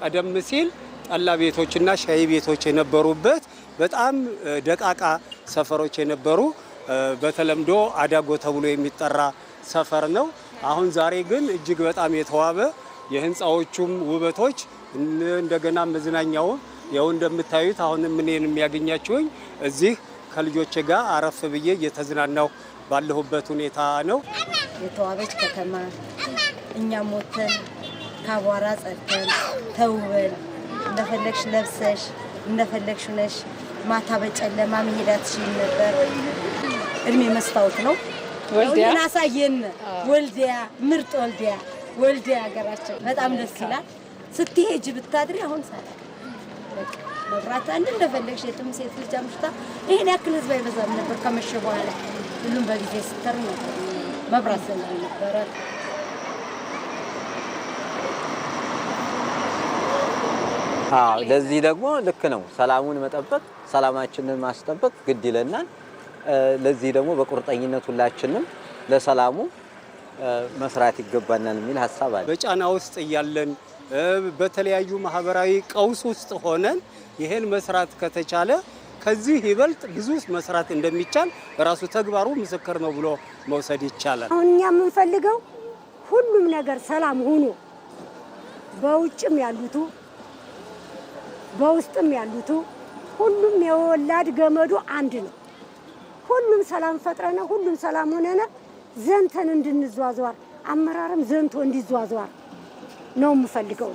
ቀደም ሲል ጠላ ቤቶችና ሻይ ቤቶች የነበሩበት በጣም ደቃቃ ሰፈሮች የነበሩ በተለምዶ አዳጎ ተብሎ የሚጠራ ሰፈር ነው። አሁን ዛሬ ግን እጅግ በጣም የተዋበ የህንጻዎቹም ውበቶች እንደገና መዝናኛው ያው እንደምታዩት አሁን ምንን የሚያገኛችሁኝ እዚህ ከልጆቼ ጋር አረፍ ብዬ እየተዝናናው ባለሁበት ሁኔታ ነው። የተዋበች ከተማ እኛም ወተን ካቧራ ጸድተን ተውበን እንደፈለግሽ ለብሰሽ እንደፈለግሽ ነሽ ማታ በጨለማ መሄዳትሽን ነበር። እድሜ መስታወት ነው። ወልዲያ ናሳየን ወልዲያ ምርጥ ወልዲያ ሀገራችን በጣም ደስ ይላል። ስትሄጂ ብታድሪ አሁን ሰላም በቃ መብራት አንድ እንደፈለግሽ የትም ሴት ልጅ አምሽታ ይሄን ያክል ህዝብ አይበዛም ነበር። ከመሸ በኋላ ሁሉም በጊዜ ስተር ነበር መብራት ስለነበረ። ለዚህ ደግሞ ልክ ነው። ሰላሙን መጠበቅ ሰላማችንን ማስጠበቅ ግድ ይለናል። ለዚህ ደግሞ በቁርጠኝነት ሁላችንም ለሰላሙ መስራት ይገባናል የሚል ሐሳብ አለ። በጫና ውስጥ እያለን በተለያዩ ማህበራዊ ቀውስ ውስጥ ሆነን ይሄን መስራት ከተቻለ ከዚህ ይበልጥ ብዙ መስራት እንደሚቻል ራሱ ተግባሩ ምስክር ነው ብሎ መውሰድ ይቻላል። አሁን እኛ የምንፈልገው ሁሉም ነገር ሰላም ሆኖ በውጭም ያሉት በውስጥም ያሉት ሁሉም የወላድ ገመዱ አንድ ነው። ሁሉም ሰላም ፈጥረና ሁሉም ሰላም ሆነና ዘንተን እንድንዟዟር አመራርም ዘንቶ እንዲዟዟር ነው የምፈልገው።